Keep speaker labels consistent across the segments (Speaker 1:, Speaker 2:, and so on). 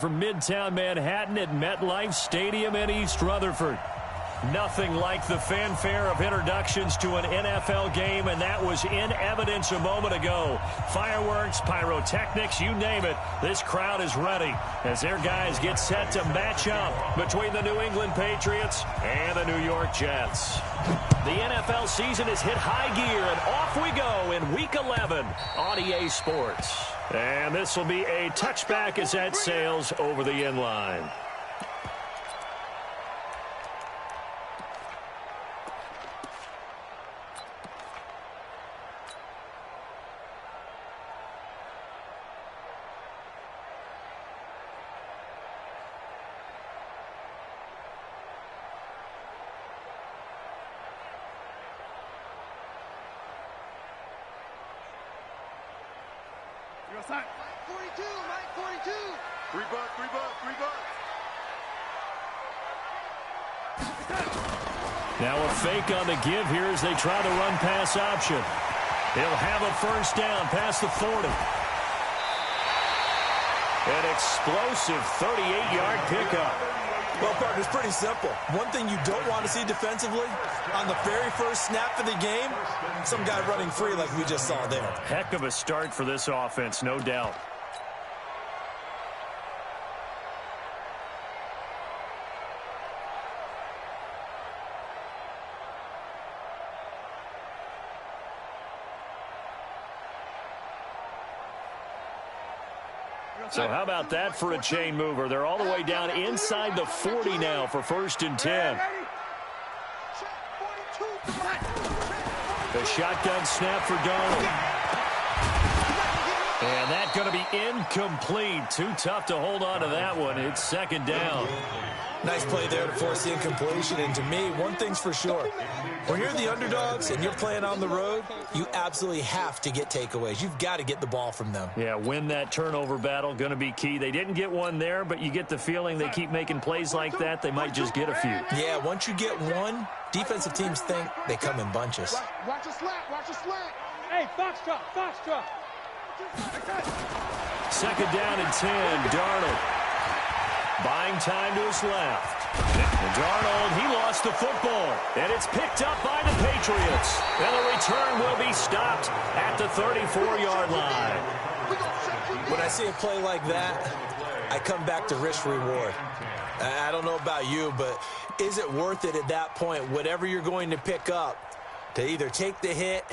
Speaker 1: From Midtown Manhattan at MetLife Stadium in East Rutherford. Nothing like the fanfare of introductions to an NFL game, and that was in evidence a moment ago. Fireworks, pyrotechnics, you name it. This crowd is ready as their guys get set to match up between the New England Patriots and the New York Jets. The NFL season has hit high gear, and off we go in Week 11 on EA Sports. And this will be a touchback as that sails over the end line.
Speaker 2: Mike 42, Mike 42.
Speaker 3: Three bucks.
Speaker 1: Now a fake on the give here as they try the run pass option. He'll have a first down past the 40. An explosive 38-yard pickup.
Speaker 4: Well, partner, it's pretty simple. One thing you don't want to see defensively, on the very first snap of the game, some guy running free like we just saw there.
Speaker 1: Heck of a start for this offense, no doubt. So how about that for a chain mover? They're all the way down inside the 40 now for 1st and 10. The shotgun snap for Darnold. And that's going to be incomplete. Too tough to hold on to that one. It's 2nd down.
Speaker 4: Nice play there to force the incompletion. And to me, one thing's for sure. When you're the underdogs and you're playing on the road, you absolutely have to get takeaways. You've got to get the ball from them.
Speaker 1: Yeah, win that turnover battle, going to be key. They didn't get one there, but you get the feeling they keep making plays like that, they might just get a few.
Speaker 4: Yeah, once you get one, defensive teams think they come in bunches.
Speaker 2: Watch a slant. Hey, Foxtrot.
Speaker 1: 2nd down and 10, Darnold. Buying time to his left. And Darnold, he lost the football. And it's picked up by the Patriots. And the return will be stopped at the 34-yard line.
Speaker 4: When I see a play like that, I come back to risk-reward. I don't know about you, but is it worth it at that point, whatever you're going to pick up, to either take the hit,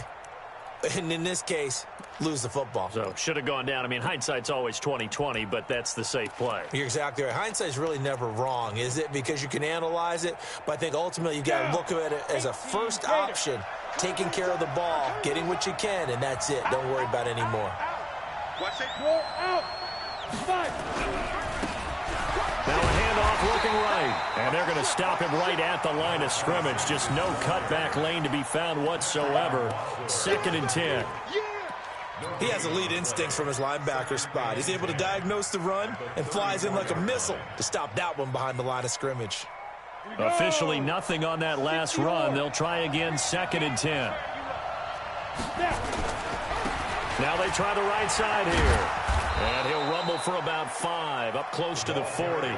Speaker 4: and in this case, lose the football?
Speaker 1: So, should have gone down. I mean, hindsight's always 20/20, but that's the safe play.
Speaker 4: You're exactly right. Hindsight's really never wrong, is it? Because you can analyze it, but I think ultimately you got to look at it as a first option, taking care of the ball, getting what you can, and that's it. Don't worry about it anymore.
Speaker 2: Watch it. Roll out. 5.
Speaker 1: Now a handoff looking right. And they're going to stop him right at the line of scrimmage. Just no cutback lane to be found whatsoever. 2nd and 10.
Speaker 4: He has elite instincts from his linebacker spot. He's able to diagnose the run and flies in like a missile to stop that one behind the line of scrimmage.
Speaker 1: Officially nothing on that last run. They'll try again, 2nd and 10. Now they try the right side here. And he'll rumble for about 5, up close to the 40. And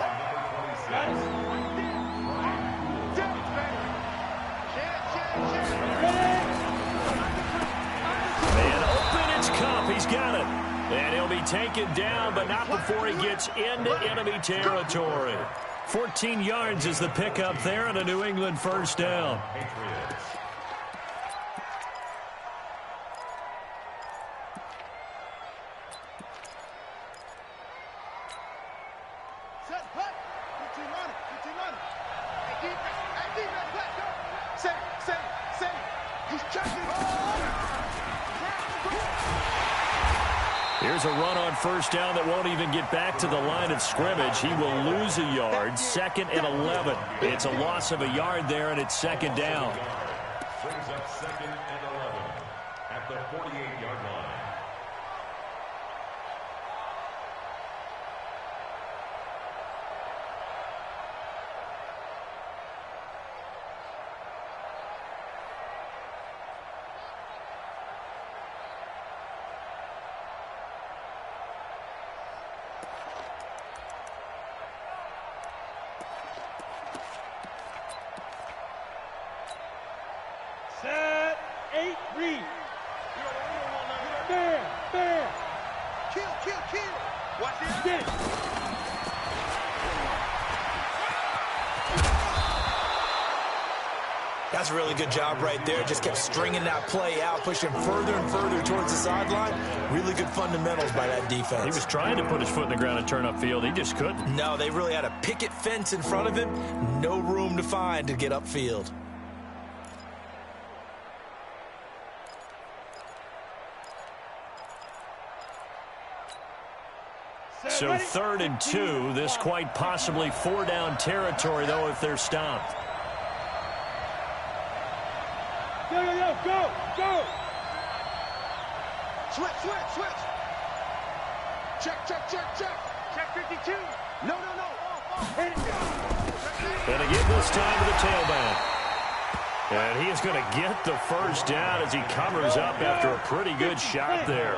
Speaker 1: open, it's Cup. He's got it. And he'll be taken down, but not before he gets into enemy territory. 14 yards is the pickup there, and a New England first down. Here's a run on first down that won't even get back to the line of scrimmage. He will lose a yard. 2nd and 11. It's a loss of a yard there, and it's 2nd down.
Speaker 5: Brings up 2nd and 11 at the 48-yard line.
Speaker 2: Read. Fair. Kill. Watch this. Get it.
Speaker 4: That's a really good job right there. Just kept stringing that play out, pushing further and further towards the sideline. Really good fundamentals by that defense.
Speaker 1: He was trying to put his foot in the ground and turn upfield. He just couldn't.
Speaker 4: No, they really had a picket fence in front of him. No room to find to get upfield.
Speaker 1: So 3rd and 2. This quite possibly 4-down territory, though, if they're stopped.
Speaker 2: Go! Switch. Check. Check 52. No. Hit it.
Speaker 1: And again this time to the tailback. And he is going to get the first down as he covers up after a pretty good shot there.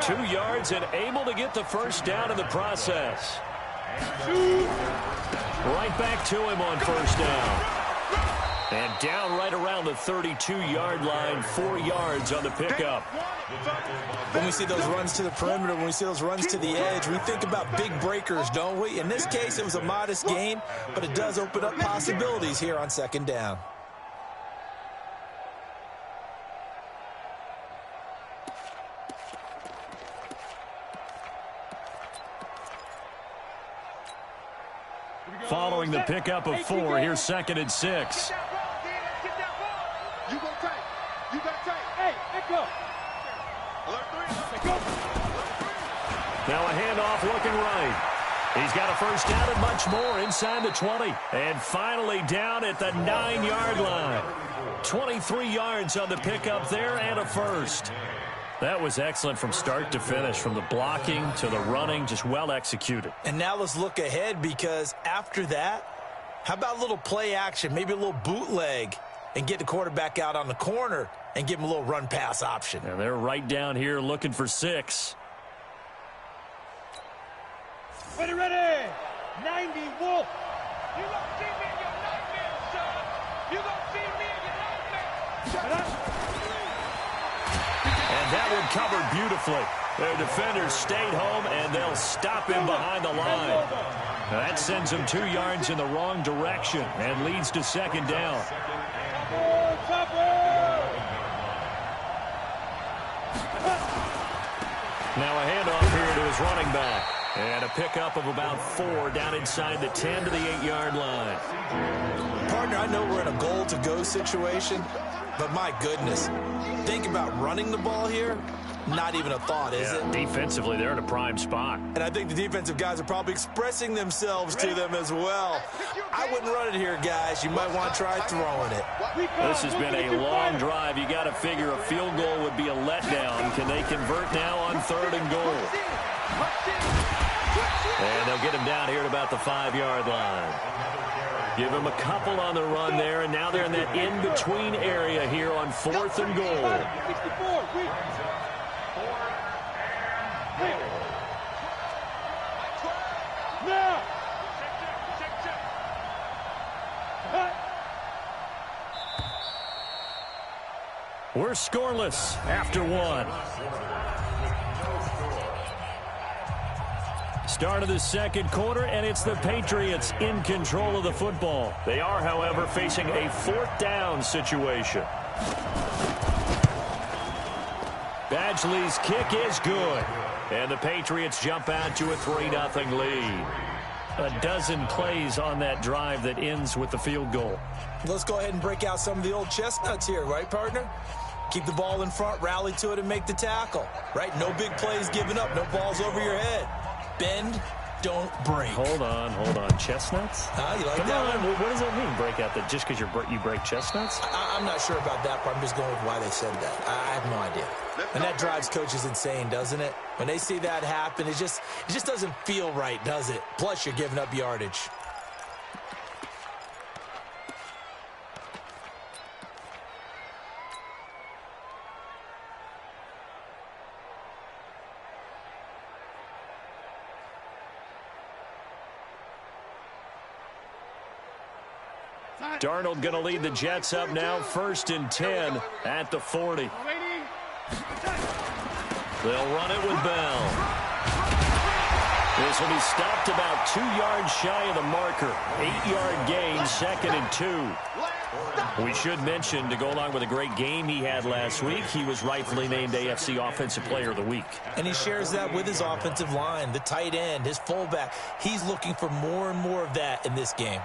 Speaker 1: 2 yards and able to get the first down in the process. Right back to him on first down. And down right around the 32-yard line, 4 yards on the pickup.
Speaker 4: When we see those runs to the perimeter, when we see those runs to the edge, we think about big breakers, don't we? In this case, it was a modest gain, but it does open up possibilities here on 2nd down.
Speaker 1: Following the pickup of 4, here's 2nd and 6.
Speaker 2: You got tight. Hey, let go.
Speaker 1: Now a handoff looking right. He's got a first down and much more inside the 20. And finally down at the 9-yard line. 23 yards on the pickup there and a first. That was excellent from start to finish, from the blocking to the running, just well executed.
Speaker 4: And now let's look ahead, because after that, how about a little play action, maybe a little bootleg, and get the quarterback out on the corner and give him a little run-pass option.
Speaker 1: And they're right down here looking for 6.
Speaker 2: Ready. 90 Wolf. You gonna see me in your nightmare, son. You gonna see me in your nightmare. Shut up.
Speaker 1: And that one covered beautifully. Their defenders stayed home, and they'll stop him behind the line. That sends him 2 yards in the wrong direction and leads to 2nd down. Now a handoff here to his running back. And a pickup of about 4 down inside the 10 to the 8-yard line.
Speaker 4: Partner, I know we're in a goal-to-go situation, but my goodness, think about running the ball here. Not even a thought, is it?
Speaker 1: Defensively, they're in a prime spot.
Speaker 4: And I think the defensive guys are probably expressing themselves to them as well. I wouldn't run it here, guys. You might want to try throwing it.
Speaker 1: This has been a long drive. You got to figure a field goal would be a letdown. Can they convert now on 3rd and goal? And they'll get him down here at about the 5-yard line. Give him a couple on the run there, and now they're in that in-between area here on 4th and goal. We're scoreless after 1. Start of the 2nd quarter, and it's the Patriots in control of the football. They are, however, facing a 4th down situation. Badgley's kick is good. And the Patriots jump out to a 3-0 lead. A dozen plays on that drive that ends with the field goal.
Speaker 4: Let's go ahead and break out some of the old chestnuts here, right, partner? Keep the ball in front, rally to it, and make the tackle, right? No big plays given up, no balls over your head. Bend, don't break.
Speaker 1: Hold on. Chestnuts?
Speaker 4: You like
Speaker 1: Come
Speaker 4: that
Speaker 1: on.
Speaker 4: one?
Speaker 1: What does that mean, break out? That just because you break chestnuts?
Speaker 4: I'm not sure about that part. I'm just going with why they said that. I have no idea. And that drives coaches insane, doesn't it? When they see that happen, it just doesn't feel right, does it? Plus, you're giving up yardage.
Speaker 1: Darnold going to lead the Jets up now, 1st and 10 at the 40. They'll run it with Bell. This will be stopped about 2 yards shy of the marker. 8-yard gain, 2nd and 2. We should mention, to go along with a great game he had last week, he was rightfully named AFC Offensive Player of the Week.
Speaker 4: And he shares that with his offensive line, the tight end, his fullback. He's looking for more and more of that in this game.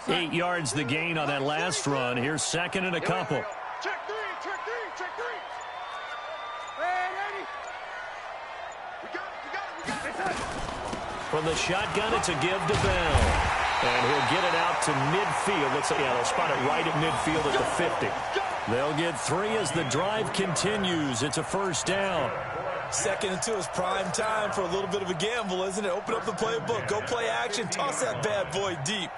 Speaker 1: Eight yards the gain on that last run. Here's 2nd and a couple.
Speaker 2: Check three. Hey, ready? We got it.
Speaker 1: From the shotgun, it's a give to Bell. And he'll get it out to midfield. Looks like, yeah, they'll spot it right at midfield at the 50. They'll get 3 as the drive continues. It's a 1st down.
Speaker 4: 2nd and 2 is prime time for a little bit of a gamble, isn't it? Open up the playbook. Go play action. Toss that bad boy deep.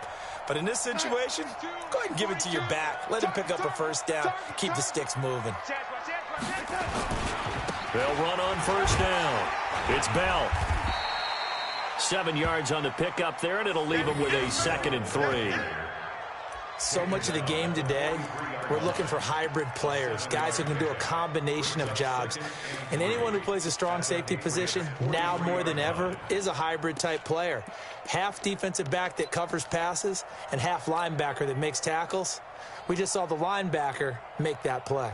Speaker 4: But in this situation, go ahead and give it to your back. Let him pick up a 1st down. Keep the sticks moving.
Speaker 1: They'll run on 1st down. It's Bell. 7 yards on the pickup there, and it'll leave him with a 2nd and 3.
Speaker 4: So much of the game today, we're looking for hybrid players, guys who can do a combination of jobs. And anyone who plays a strong safety position, now more than ever, is a hybrid type player. Half defensive back that covers passes and half linebacker that makes tackles. We just saw the linebacker make that play.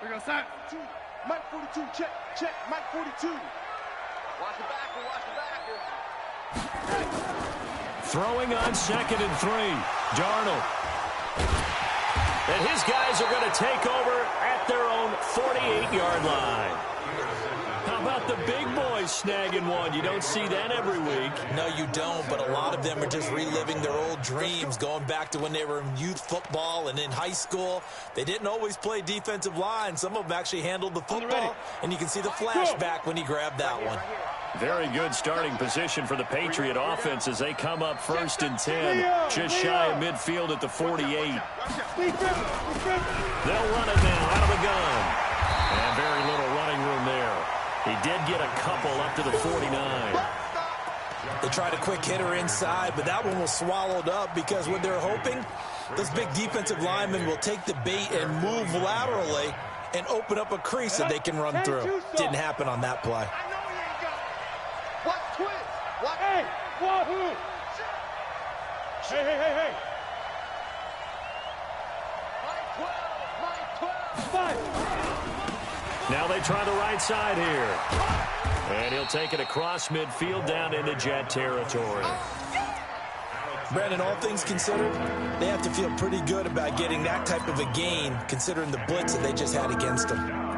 Speaker 2: We're going to start. Mike 42, check, Mike 42. Watch the backer.
Speaker 1: Throwing on 2nd and 3. Darnold. And his guys are going to take over at their own 48-yard line. How about the big boys snagging one? You don't see that every week.
Speaker 4: No, you don't, but a lot of them are just reliving their old dreams, going back to when they were in youth football and in high school. They didn't always play defensive line. Some of them actually handled the football, and you can see the flashback when he grabbed that one.
Speaker 1: Very good starting position for the Patriot offense as they come up 1st and 10, just shy of midfield at the 48. They'll run it now out of the gun. And very little running room there. He did get a couple up to the 49.
Speaker 4: They tried a quick hitter inside, but that one was swallowed up because what they're hoping, those big defensive linemen will take the bait and move laterally and open up a crease that they can run through. Didn't happen on that play.
Speaker 2: Hey, Wahoo! Hey. Mike 12.
Speaker 1: Now they try the right side here. And he'll take it across midfield down into Jet territory.
Speaker 4: Brandon, all things considered, they have to feel pretty good about getting that type of a gain, considering the blitz that they just had against them.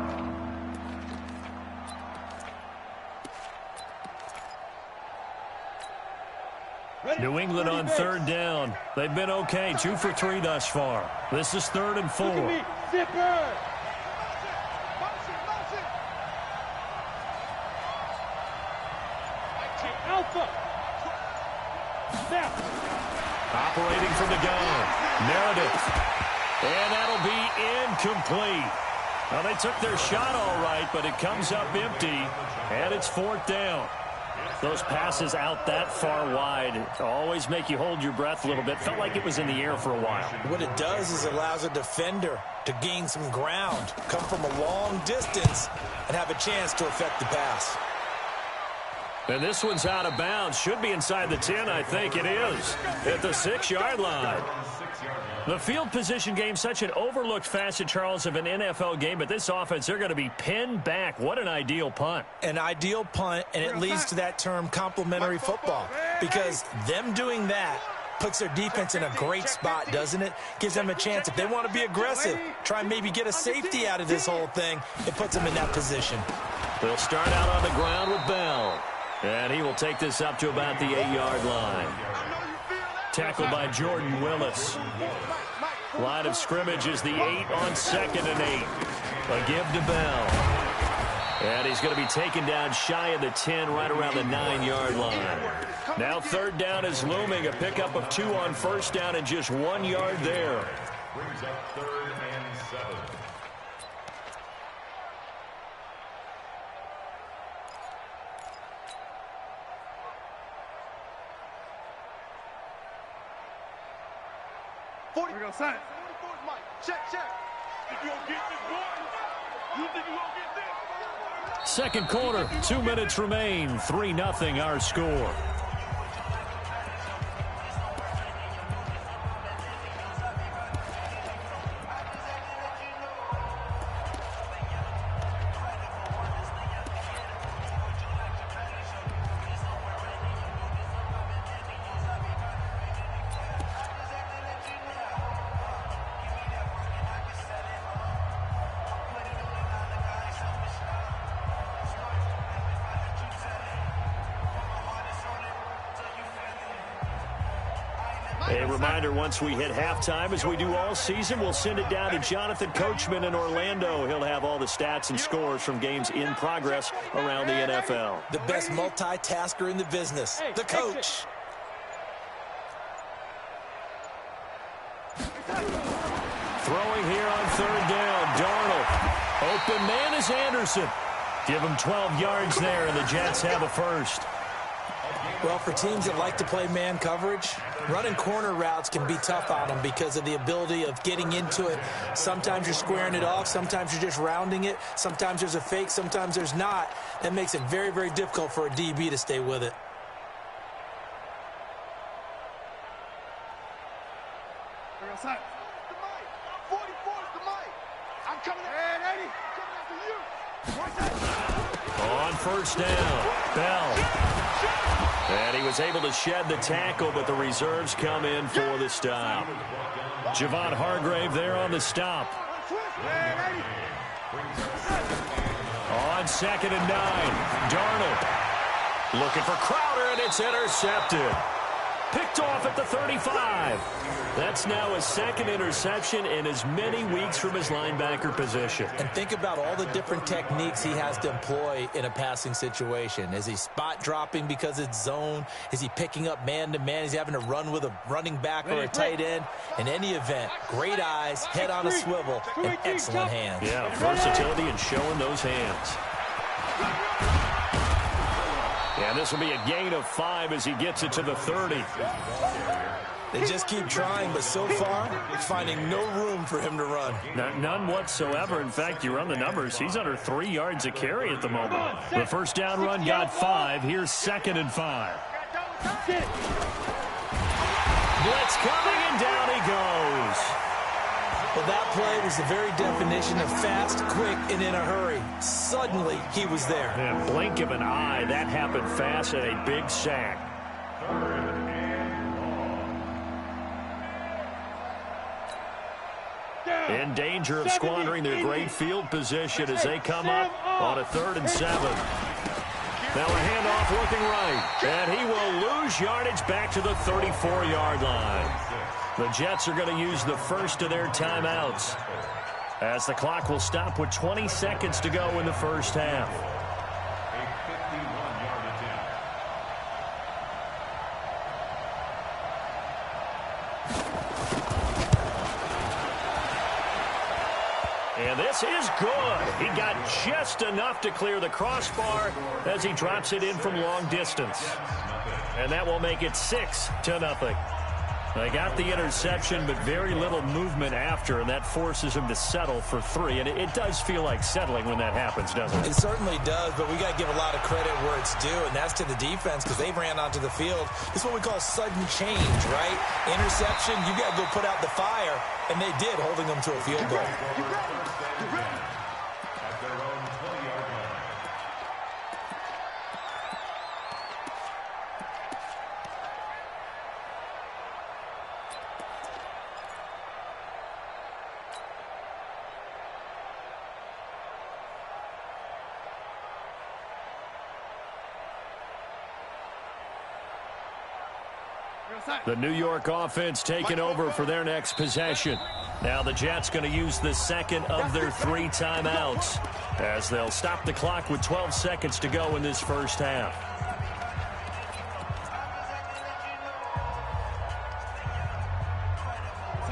Speaker 1: New England on 3rd down. They've been okay, 2 for 3 thus far. This is 3rd and 4.
Speaker 2: Zipper! Alpha! Snap!
Speaker 1: Operating from the gun. Meredith. And that'll be incomplete. Well, they took their shot all right, but it comes up empty, and it's 4th down. Those passes out that far wide always make you hold your breath a little bit. Felt like it was in the air for a while.
Speaker 4: What it does is it allows a defender to gain some ground, come from a long distance, and have a chance to affect the pass.
Speaker 1: And this one's out of bounds. Should be inside the 10, I think it is. At the 6-yard line. The field position game, such an overlooked facet, Charles, of an NFL game. But this offense, they're going to be pinned back. What an ideal punt.
Speaker 4: An ideal punt, and it leads to that term complementary football. Because them doing that puts their defense in a great spot, doesn't it? Gives them a chance. If they want to be aggressive, try and maybe get a safety out of this whole thing, it puts them in that position.
Speaker 1: They'll start out on the ground with Bell. And he will take this up to about the 8-yard line. Tackled by Jordan Willis. Line of scrimmage is the 8 on 2nd and 8. A give to Bell. And he's going to be taken down shy of the 10, right around the 9-yard line. Now third down is looming. A pickup of 2 on first down and just 1 yard there.
Speaker 5: Brings up 3rd and 7.
Speaker 2: Here we go, son. 44 is Mike. Check. Think you gonna get this, boy? You think you gonna get this?
Speaker 1: Second quarter, 2 minutes remain. 3-0 our score. A reminder, once we hit halftime, as we do all season, we'll send it down to Jonathan Coachman in Orlando. He'll have all the stats and scores from games in progress around the NFL.
Speaker 4: The best multitasker in the business, the coach.
Speaker 1: Throwing here on third down, Darnold. Open man is Anderson. Give him 12 yards there, and the Jets have a first.
Speaker 4: Well, for teams that like to play man coverage, running corner routes can be tough on them because of the ability of getting into it. Sometimes you're squaring it off. Sometimes you're just rounding it. Sometimes there's a fake. Sometimes there's not. That makes it very, very difficult for a DB to stay with it.
Speaker 2: Here we go, son. 44 is the mic. I'm coming at Eddie. Coming after you.
Speaker 1: On first down, Bell. And he was able to shed the tackle, but the reserves come in for the stop. Javon Hargrave there on the stop. On 2nd and 9, Darnold looking for Crowder, and it's intercepted. Picked off at the 35. That's now his second interception in as many weeks from his linebacker position.
Speaker 4: And think about all the different techniques he has to employ in a passing situation. Is he spot dropping because it's zone? Is he picking up man-to-man? Is he having to run with a running back or a tight end? In any event, great eyes, head on a swivel, and excellent hands.
Speaker 1: Yeah, versatility and showing those hands. And this will be a gain of 5 as he gets it to the 30.
Speaker 4: They just keep trying, but so far, finding no room for him to run.
Speaker 1: None whatsoever. In fact, you run the numbers. He's under 3 yards a carry at the moment. The first down run got 5. Here's 2nd and 5. Blitz coming, and down he goes.
Speaker 4: Well, that play was the very definition of fast, quick, and in a hurry. Suddenly, he was there.
Speaker 1: Yeah, blink of an eye. That happened fast and a big sack. In danger of squandering their great field position as they come up on a 3rd and 7. Now a handoff looking right, and he will lose yardage back to the 34-yard line. The Jets are going to use the first of their timeouts as the clock will stop with 20 seconds to go in the first half. And this is good. He got just enough to clear the crossbar as he drops it in from long distance. And that will make it 6-0. They got the interception, but very little movement after, and that forces him to settle for 3. And it does feel like settling when that happens, doesn't it?
Speaker 4: It certainly does, but we got to give a lot of credit where it's due, and that's to the defense because they ran onto the field. This is what we call sudden change, right? Interception, you got to go put out the fire, and they did, holding them to a field goal.
Speaker 5: At their own 20-yard line.
Speaker 1: The New York offense taking over for their next possession. Now the Jets going to use the second of their 3 timeouts as they'll stop the clock with 12 seconds to go in this first half.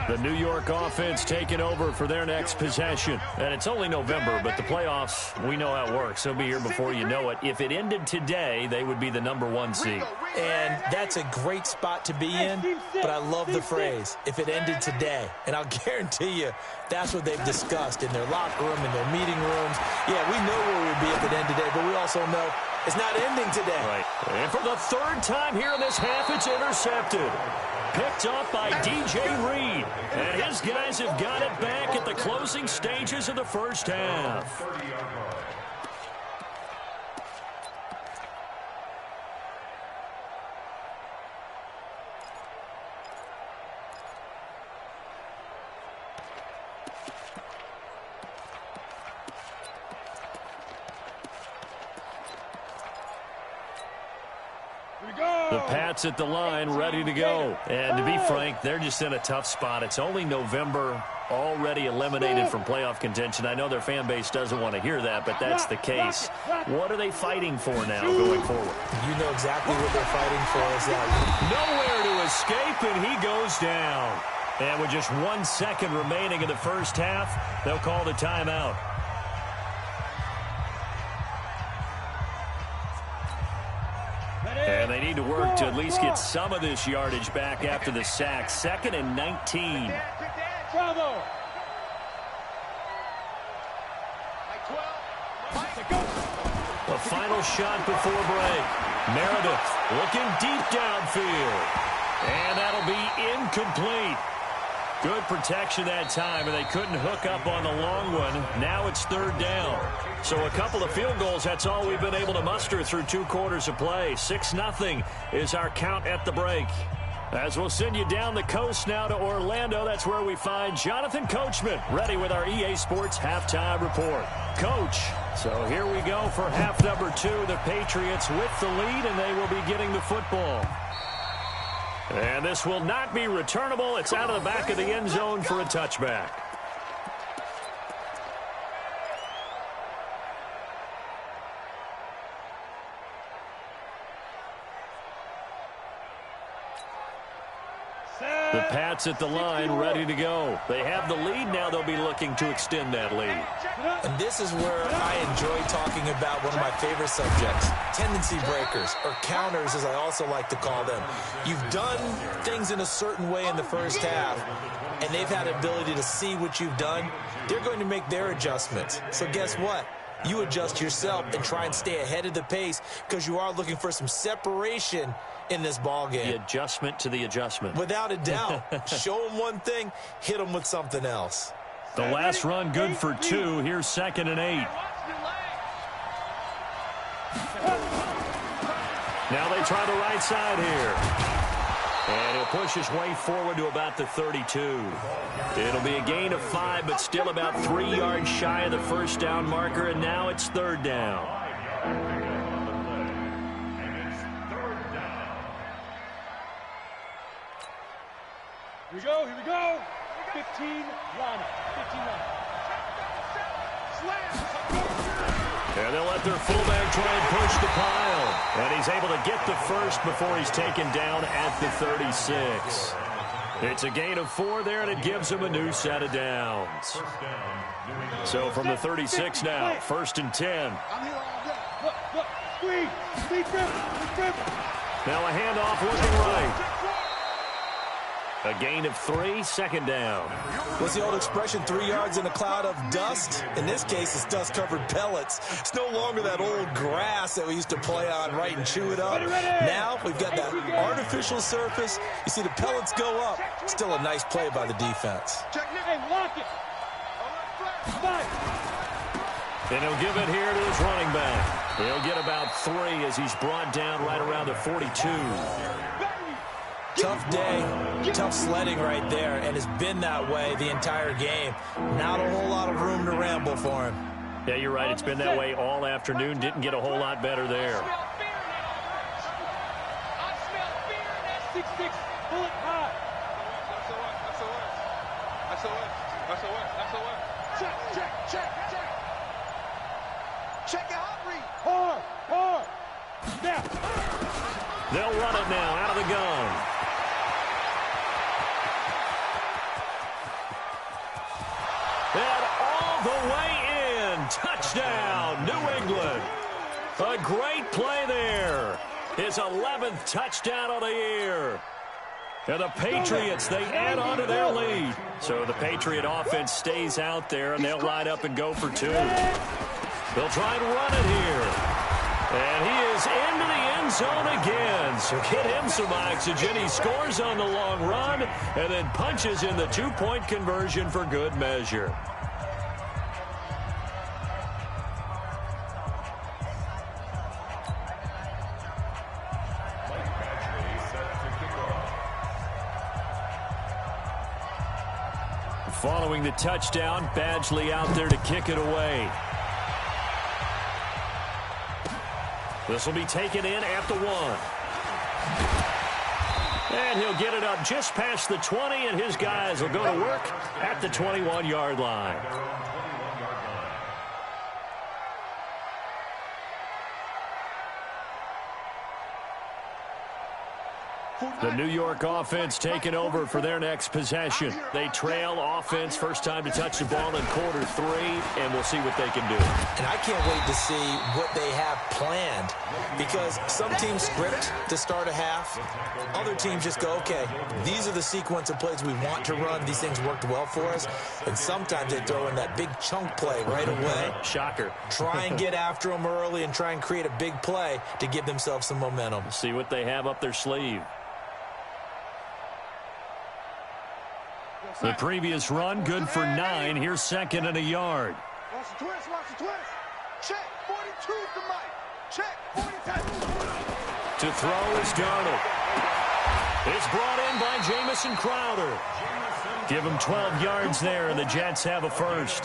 Speaker 1: The New York offense taking over for their next possession. And it's only November, but the playoffs, we know how it works. They'll be here before you know it. If it ended today, they would be the #1 seed.
Speaker 4: And that's a great spot to be in, but I love the phrase, if it ended today. And I'll guarantee you, that's what they've discussed in their locker room, in their meeting rooms. Yeah, we know where we'd be if it ended today, but we also know it's not ending today.
Speaker 1: Right. And for the third time here in this half, it's intercepted. Picked up by DJ Reed. And his guys have got it back at the closing stages of the first half. The Pats at the line, ready to go. And to be frank, they're just in a tough spot. It's only November, already eliminated from playoff contention. I know their fan base doesn't want to hear that, but that's the case. What are they fighting for now going forward?
Speaker 4: You know exactly what they're fighting for. Is that
Speaker 1: nowhere to escape, and he goes down. And with just 1 second remaining in the first half, they'll call the timeout. And they need to work to at least get some of this yardage back after the sack. 2nd and 19. The final shot before break. Meredith looking deep downfield. And that'll be incomplete. Good protection that time, and they couldn't hook up on the long one. Now it's 3rd down. So a couple of field goals, that's all we've been able to muster through 2 quarters of play. 6-0 is our count at the break. As we'll send you down the coast now to Orlando, that's where we find Jonathan Coachman, ready with our EA Sports halftime report. Coach, so here we go for half number 2. The Patriots with the lead, and they will be getting the football. And this will not be returnable. It's out of the back of the end zone for a touchback. The Pats at the line, ready to go. They have the lead. Now they'll be looking to extend that lead.
Speaker 4: And this is where I enjoy talking about one of my favorite subjects, tendency breakers, or counters as I also like to call them. You've done things in a certain way in the first half, and they've had the ability to see what you've done. They're going to make their adjustments. So guess what? You adjust yourself and try and stay ahead of the pace because you are looking for some separation in this ball game.
Speaker 1: The adjustment to the adjustment.
Speaker 4: Without a doubt. Show them one thing, hit them with something else.
Speaker 1: The last run good for 2. Here's 2nd and 8. Now they try the right side here. And he'll push his way forward to about the 32. It'll be a gain of 5, but still about 3 yards shy of the first down marker, and now it's 3rd down.
Speaker 2: Here we go, here we go. 15 line. 15 line.
Speaker 1: And they'll let their fullback try and push the pile. And he's able to get the first before he's taken down at the 36. It's a gain of 4 there, and it gives him a new set of downs. So from the 36 now, 1st and 10. Now a handoff looking right. A gain of 3, 2nd down.
Speaker 4: What's the old expression, 3 yards in a cloud of dust? In this case, it's dust-covered pellets. It's no longer that old grass that we used to play on, right, and chew it up. Now we've got that artificial surface. You see the pellets go up. Still a nice play by the defense.
Speaker 2: Hey, lock it.
Speaker 1: And he'll give it here to his running back. He'll get about 3 as he's brought down right around the 42.
Speaker 4: Tough day, tough sledding right there, and it's been that way the entire game. Not a whole lot of room to ramble for him.
Speaker 1: Yeah, you're right. It's been that way all afternoon. Didn't get a whole lot better there.
Speaker 2: I smell fear in that 6'6" bullet high. Check your hot read. Hard. Now.
Speaker 1: They'll run it now out of the gun. a great play there. His 11th touchdown of the year. And the Patriots, they add on to their lead. So the Patriot offense stays out there, and they'll line up and go for two. They'll try and run it here. And he is into the end zone again. So get him some oxygen. He scores on the long run and then punches in the two-point conversion for good measure. Following the touchdown, Badgley out there to kick it away. This will be taken in at the 1. And he'll get it up just past the 20, and his guys will go to work at the 21-yard line. The New York offense taking over for their next possession. They trail offense, first time to touch the ball in quarter 3, and we'll see what they can do.
Speaker 4: And I can't wait to see what they have planned, because some teams script to start a half. Other teams just go, okay, these are the sequence of plays we want to run. These things worked well for us. And sometimes they throw in that big chunk play right away.
Speaker 1: Shocker.
Speaker 4: Try and get after them early and try and create a big play to give themselves some momentum.
Speaker 1: See what they have up their sleeve. The previous run, good for 9. Here's second and a yard.
Speaker 2: Watch the twist, watch the twist. Check, 42 to Mike. Check, 42.
Speaker 1: To throw is Darnold. It's brought in by Jamison Crowder. Give him 12 yards there, and the Jets have a first.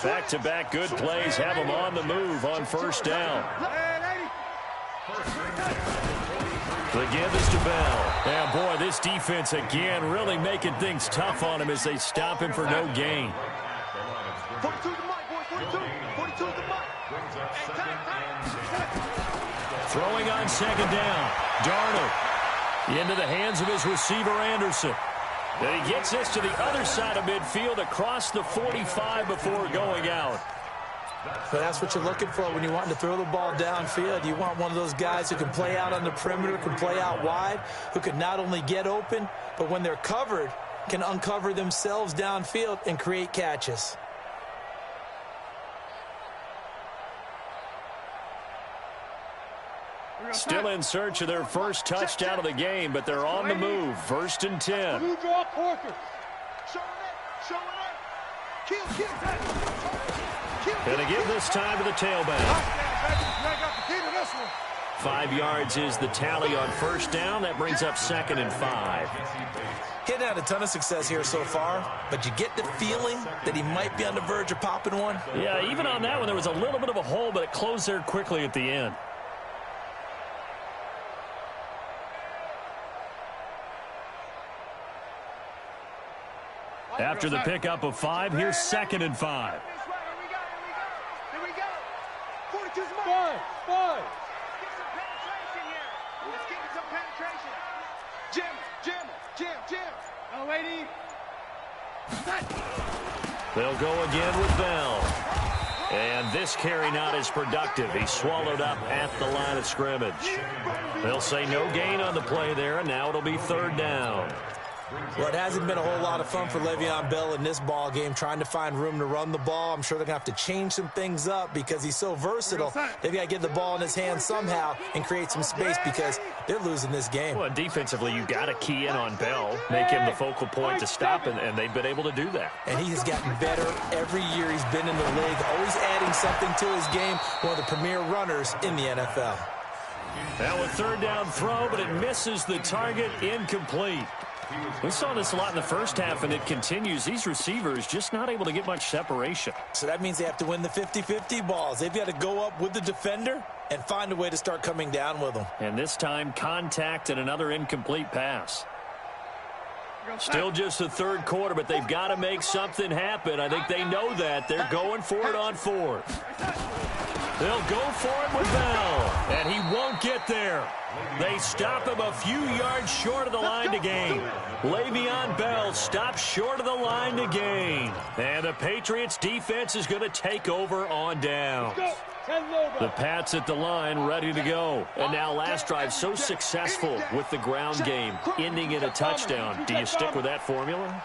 Speaker 1: Back-to-back good plays have them on the move on first down. The give is to Bell. And, boy, this defense again really making things tough on him as they stop him for no gain.
Speaker 2: 42 to Mike, boys, 42. 42 to Mike.
Speaker 1: Throwing on second down. Darnold into the hands of his receiver, Anderson. Then he gets this to the other side of midfield across the 45 before going out.
Speaker 4: But that's what you're looking for when you want to throw the ball downfield. You want one of those guys who can play out on the perimeter, can play out wide, who can not only get open, but when they're covered, can uncover themselves downfield and create catches.
Speaker 1: Still in search of their first touchdown of the game, but they're on the move. First and 10.
Speaker 2: You draw quarters. Show it. Kill.
Speaker 1: Gonna give this time to the tailback. 5 yards is the tally on first down. That brings up second and 5.
Speaker 4: He hadn't had a ton of success here so far, but you get the feeling that he might be on the verge of popping one.
Speaker 1: Yeah, even on that one, there was a little bit of a hole, but it closed there quickly at the end. After the pickup of 5, here's second and 5.
Speaker 2: Here we go. 42's mine. 5. Get some penetration here. Let's get some penetration. Jim. Oh, lady.
Speaker 1: They'll go again with Bell. And this carry not as productive. He's swallowed up at the line of scrimmage. They'll say no gain on the play there, and now it'll be third down.
Speaker 4: Well, it hasn't been a whole lot of fun for Le'Veon Bell in this ball game, trying to find room to run the ball. I'm sure they're going to have to change some things up because he's so versatile. They've got to get the ball in his hands somehow and create some space because they're losing this game.
Speaker 1: Well, defensively, you've got to key in on Bell, make him the focal point to stop, and they've been able to do that.
Speaker 4: And he has gotten better every year he's been in the league, always adding something to his game, one of the premier runners in the NFL.
Speaker 1: Now a third down throw, but it misses the target, incomplete. We saw this a lot in the first half, and it continues. These receivers just not able to get much separation.
Speaker 4: So that means they have to win the 50-50 balls. They've got to go up with the defender and find a way to start coming down with them.
Speaker 1: And this time, contact and another incomplete pass. Still just the third quarter, but they've got to make something happen. I think they know that. They're going for it on fourth. They'll go for it with Bell, and he won't get there. They stop him a few yards short of the line to gain. Le'Veon Bell stops short of the line to gain. And the Patriots defense is going to take over on downs. The Pats at the line, ready to go. And now last drive so successful with the ground game, ending in a touchdown. Do you stick with that formula?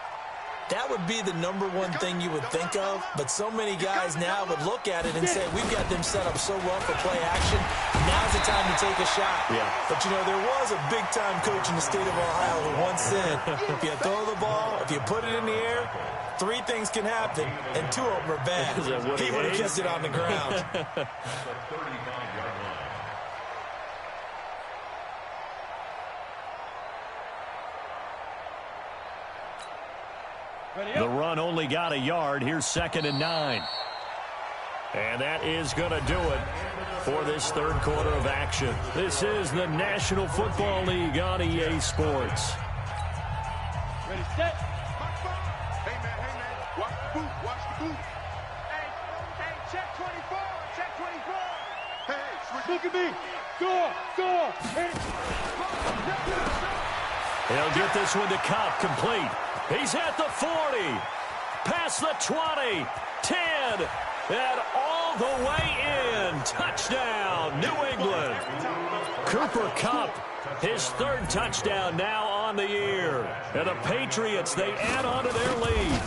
Speaker 4: That would be the #1 thing you would think of, but so many guys now would look at it and say, we've got them set up so well for play action. Now's the time to take a shot.
Speaker 1: Yeah.
Speaker 4: But, you know, there was a big-time coach in the state of Ohio who once said, if you throw the ball, if you put it in the air, 3 things can happen, and 2 of them are bad. He would have kept it on the ground.
Speaker 1: The run only got a yard. Here's 2nd and 9. And that is going to do it for this third quarter of action. This is the National Football League on EA Sports.
Speaker 2: Ready, set.
Speaker 3: Hey, man. Watch the boot. Watch the boot.
Speaker 2: Hey, check 24. Check 24.
Speaker 3: Hey, switch.
Speaker 2: Look at me. Go.
Speaker 1: He'll get this one to Cup, complete. He's at the 40, past the 20, 10, and all the way in. Touchdown, New England. Cooper Kupp, his 3rd touchdown now on the year. And the Patriots, they add on to their lead.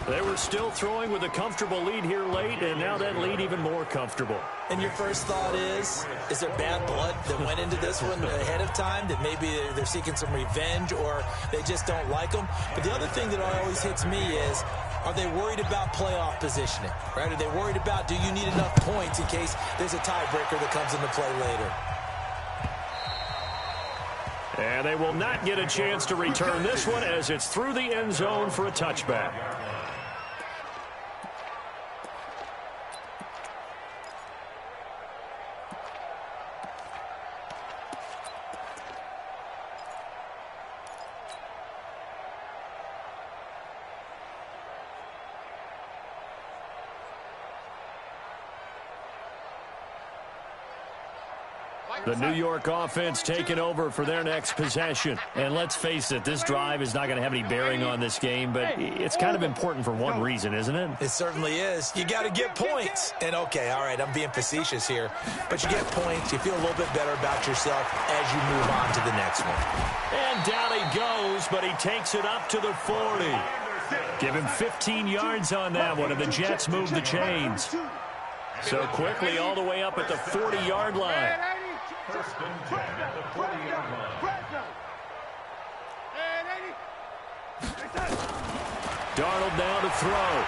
Speaker 1: They were still throwing with a comfortable lead here late, and now that lead even more comfortable.
Speaker 4: And your first thought is there bad blood that went into this one ahead of time, that maybe they're seeking some revenge or they just don't like them? But the other thing that always hits me is, are they worried about playoff positioning? Right? Are they worried about, do you need enough points in case there's a tiebreaker that comes into play later?
Speaker 1: And they will not get a chance to return this one as it's through the end zone for a touchback. The New York offense taking over for their next possession. And let's face it, this drive is not going to have any bearing on this game, but it's kind of important for one reason, isn't it?
Speaker 4: It certainly is. You got to get points. And, okay, all right, I'm being facetious here. But you get points. You feel a little bit better about yourself as you move on to the next one.
Speaker 1: And down he goes, but he takes it up to the 40. Give him 15 yards on that one, and the Jets move the chains. So quickly all the way up at the 40-yard line.
Speaker 5: First and 10 at the 40-yard line.
Speaker 1: Darnold now to throw.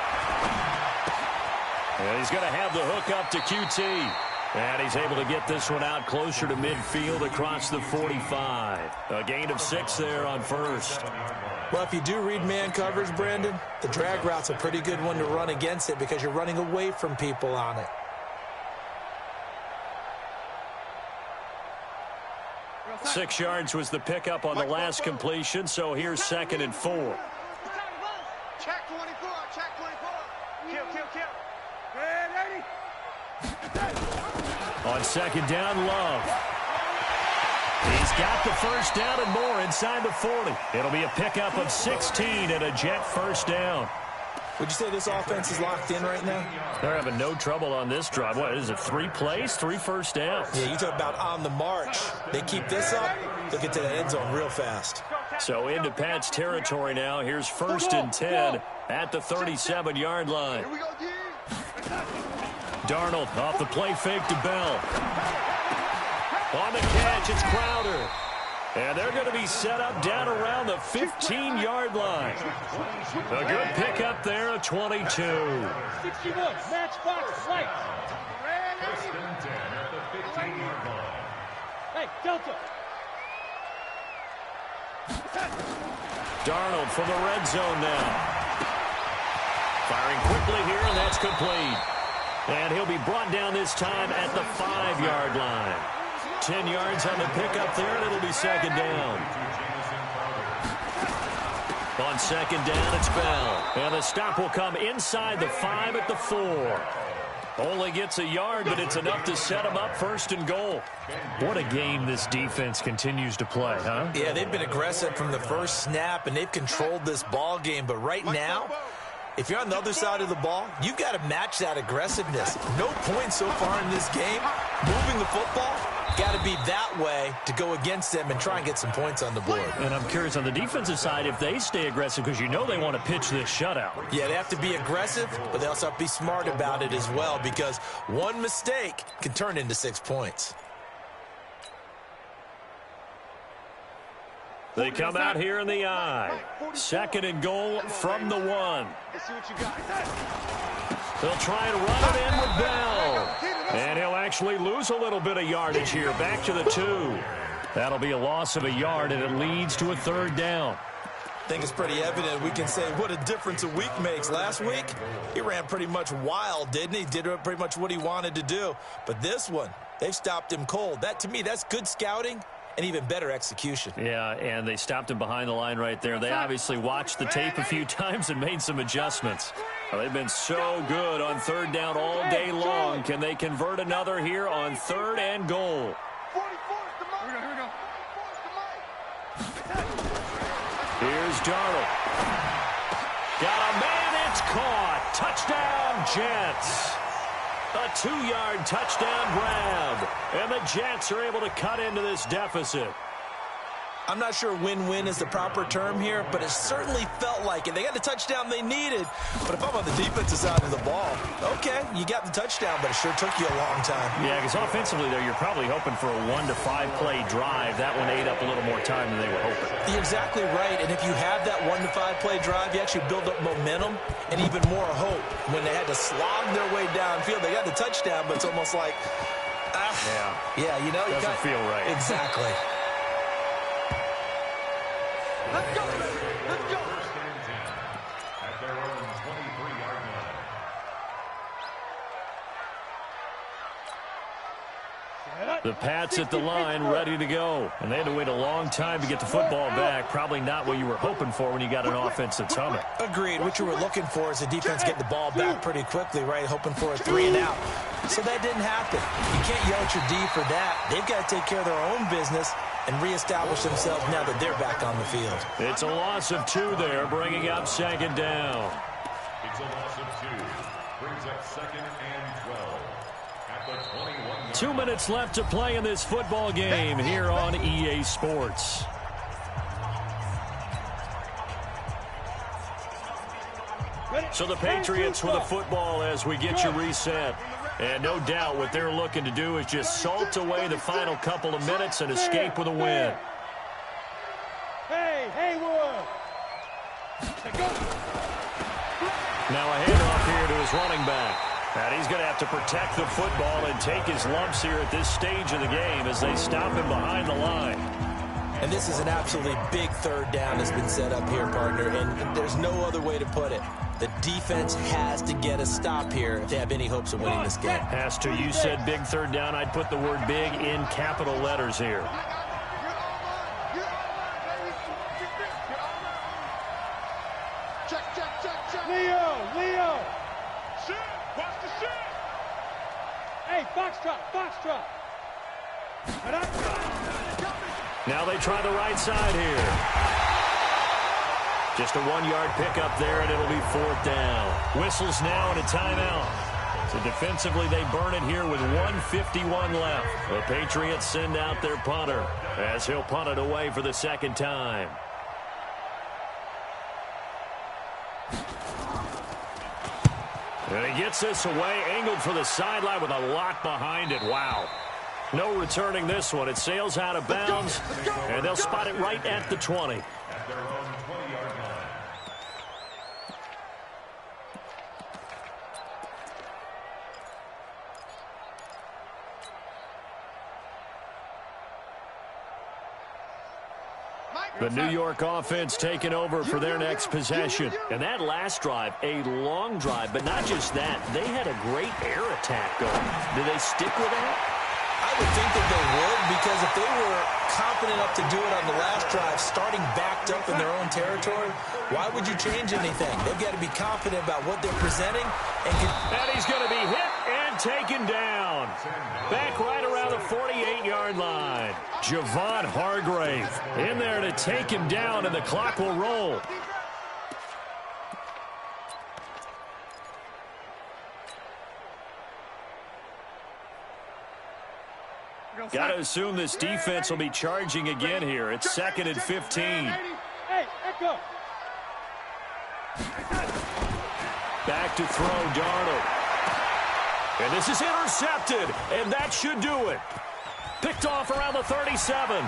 Speaker 1: And he's going to have the hook up to QT. And he's able to get this one out closer to midfield across the 45. A gain of 6 there on first.
Speaker 4: Well, if you do read man coverage, Brandon, the drag route's a pretty good one to run against it because you're running away from people on it.
Speaker 1: Six yards was the pickup on the last completion, so here's 2nd and 4.
Speaker 2: Check 24. Check 24. Kill.
Speaker 1: On 2nd down, Love. He's got the first down and more inside the 40. It'll be a pickup of 16 and a Jet first down.
Speaker 4: Would you say this offense is locked in right now?
Speaker 1: They're having no trouble on this drive. What is it, 3 plays, 3 first downs?
Speaker 4: Yeah, you talk about on the march. They keep this up, they'll get to the end zone real fast.
Speaker 1: So into Pat's territory now. Here's 1st and 10 at the 37-yard line. Darnold off the play fake to Bell. On the catch, it's Crowder. And they're going to be set up down around the 15-yard line. A good pickup there, a 22.
Speaker 2: 61, matchbox, light.
Speaker 5: First and 10 at the 15-yard line.
Speaker 2: Hey, Delta.
Speaker 1: Darnold from the red zone now. Firing quickly here, and that's complete. And he'll be brought down this time at the 5-yard line. 10 yards on the pickup there, and it'll be 2nd down. On 2nd down, it's Bell. And the stop will come inside the 5 at the 4. Only gets a yard, but it's enough to set him up 1st and goal. What a game this defense continues to play, huh?
Speaker 4: Yeah, they've been aggressive from the first snap, and they've controlled this ball game. But right now, if you're on the other side of the ball, you've got to match that aggressiveness. No points so far in this game. Moving the football, got to be that way to go against them and try and get some points on the board.
Speaker 1: And I'm curious on the defensive side if they stay aggressive, because you know they want to pitch this shutout.
Speaker 4: Yeah, they have to be aggressive, but they also have to be smart about it as well, because one mistake can turn into 6 points.
Speaker 1: They come out here in the I. 2nd and goal from the 1.
Speaker 2: Let's see what you got.
Speaker 1: They'll try and run it in with Bell. And he'll actually lose a little bit of yardage here. Back to the 2. That'll be a loss of a yard, and it leads to a 3rd down.
Speaker 4: I think it's pretty evident. We can say what a difference a week makes. Last week, he ran pretty much wild, didn't he? Did pretty much what he wanted to do. But this one, they've stopped him cold. That, to me, that's good scouting and even better execution.
Speaker 1: Yeah, and they stopped him behind the line right there. They obviously watched the tape a few times and made some adjustments. Well, they've been so good on 3rd down all day long. Can they convert another here on 3rd and goal? Here's Darnold. Got a man, it's caught. Touchdown, Jets. A 2-yard touchdown grab. And the Jets are able to cut into this deficit.
Speaker 4: I'm not sure win-win is the proper term here, but it certainly felt like it. They got the touchdown they needed, but if I'm on the defensive side of the ball, okay, you got the touchdown, but it sure took you a long time.
Speaker 1: Yeah, because offensively, though, you're probably hoping for a 1 to 5 play drive. That one ate up a little more time than they were hoping.
Speaker 4: You're exactly right, and if you have that 1 to 5 play drive, you actually build up momentum and even more hope. When they had to slog their way downfield, they got the touchdown, but it's almost like, yeah, you know,
Speaker 1: doesn't feel right.
Speaker 4: Exactly.
Speaker 2: Let's go. Let's go.
Speaker 5: At their own 23-yard line.
Speaker 1: The Pats at the line, ready to go. And they had to wait a long time to get the football back. Probably not what you were hoping for when you got an offense that's humming.
Speaker 4: Agreed. What you were looking for is the defense get the ball back pretty quickly, right? Hoping for a 3 and out. So that didn't happen. You can't yell at your D for that. They've got to take care of their own business and reestablish themselves now that they're back on the field.
Speaker 1: It's a loss of 2 there, bringing up 2nd down.
Speaker 5: It's a loss of 2. Brings up 2nd and 12. At the 21.
Speaker 1: 2 minutes left to play in this football game here on EA Sports. So the Patriots with the football as we get you reset. And no doubt what they're looking to do is just salt away the final couple of minutes and escape with a win.
Speaker 2: Hey, Haywood.
Speaker 1: Now a handoff here to his running back. And he's going to have to protect the football and take his lumps here at this stage of the game as they stop him behind the line.
Speaker 4: And this is an absolutely big 3rd down that's been set up here, partner, and there's no other way to put it. The defense has to get a stop here if they have any hopes of winning this game.
Speaker 1: Has to. You said big 3rd down. I'd put the word big in capital letters here.
Speaker 2: Check. Leo.
Speaker 3: Shit. Watch the shit.
Speaker 2: Hey, Foxtrot.
Speaker 1: Now they try the right side here. Just a 1-yard pickup there, and it'll be 4th down. Whistles now and a timeout. So defensively, they burn it here with 1:51 left. The Patriots send out their punter as he'll punt it away for the 2nd time. And he gets this away, angled for the sideline with a lot behind it. Wow. No returning this one. It sails out of bounds, and they'll spot it right at the 20.
Speaker 5: At their own 20-yard line.
Speaker 1: The New York offense taking over for their next possession. And that last drive, a long drive, but not just that. They had a great air attack going. Do they stick with that?
Speaker 4: I would think that they would, because if they were confident enough to do it on the last drive, starting backed up in their own territory, why would you change anything? They've got to be confident about what they're presenting. And
Speaker 1: he's going to be hit and taken down. Back right around the 48-yard line. Javon Hargrave in there to take him down, and the clock will roll. Got to assume this defense will be charging again here. It's 2nd and 15.
Speaker 2: Hey, go.
Speaker 1: Back to throw, Darnold. And this is intercepted, and that should do it. Picked off around the 37.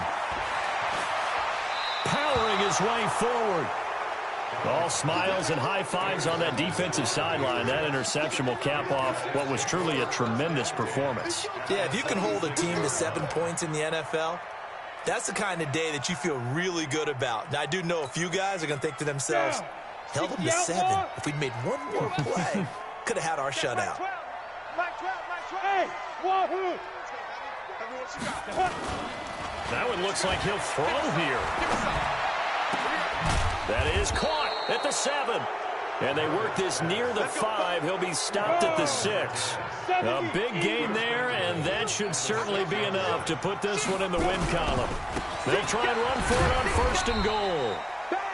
Speaker 1: Powering his way forward. All smiles and high fives on that defensive sideline. That interception will cap off what was truly a tremendous performance.
Speaker 4: Yeah, if you can hold a team to 7 points in the NFL, that's the kind of day that you feel really good about. Now, I do know a few guys are going to think to themselves, held them to 7. If we'd made one more play, could have had our shutout.
Speaker 2: Hey, wahoo!
Speaker 1: That one looks like he'll throw here. That is caught at the 7. And they work this near the 5. He'll be stopped at the 6. A big gain there, and that should certainly be enough to put this one in the win column. They'll try and run for it on 1st and goal.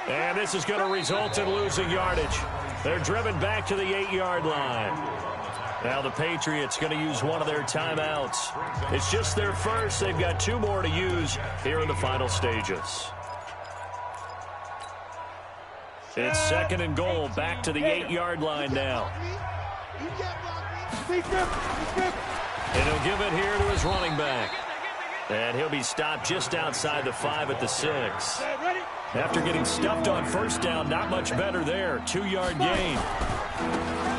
Speaker 1: And this is going to result in losing yardage. They're driven back to the 8-yard line. Now the Patriots going to use one of their timeouts. It's just their first. They've got 2 more to use here in the final stages. It's 2nd and goal, back to the 8-yard line now. And he'll give it here to his running back. And he'll be stopped just outside the 5 at the 6. After getting stuffed on 1st down, not much better there. 2-yard gain.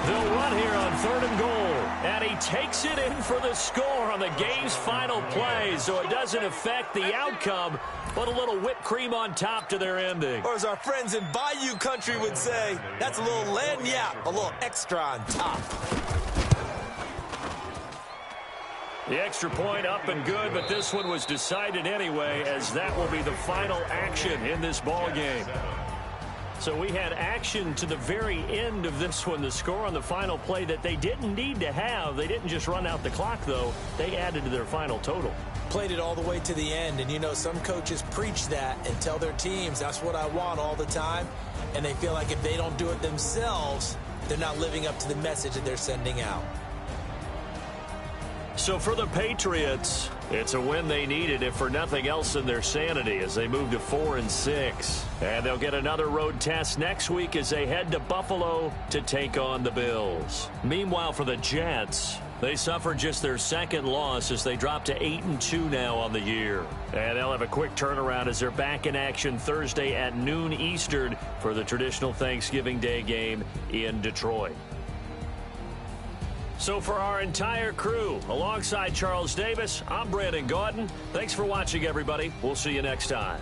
Speaker 1: They'll run here on 3rd and goal. And he takes it in for the score on the game's final play, so it doesn't affect the outcome, but a little whipped cream on top to their ending.
Speaker 4: Or as our friends in Bayou Country would say, that's a little lagniappe, a little extra on top.
Speaker 1: The extra point up and good, but this one was decided anyway, as that will be the final action in this ball game. So we had action to the very end of this one, the score on the final play that they didn't need to have. They didn't just run out the clock, though. They added to their final total.
Speaker 4: Played it all the way to the end, and you know some coaches preach that and tell their teams that's what I want all the time, and they feel like if they don't do it themselves, they're not living up to the message that they're sending out.
Speaker 1: So for the Patriots, it's a win they needed, if for nothing else in their sanity, as they move to 4-6. And they'll get another road test next week as they head to Buffalo to take on the Bills. Meanwhile, for the Jets, they suffered just their 2nd loss as they drop to 8-2 now on the year. And they'll have a quick turnaround as they're back in action Thursday at noon Eastern for the traditional Thanksgiving Day game in Detroit. So for our entire crew, alongside Charles Davis, I'm Brandon Gautin. Thanks for watching, everybody. We'll see you next time.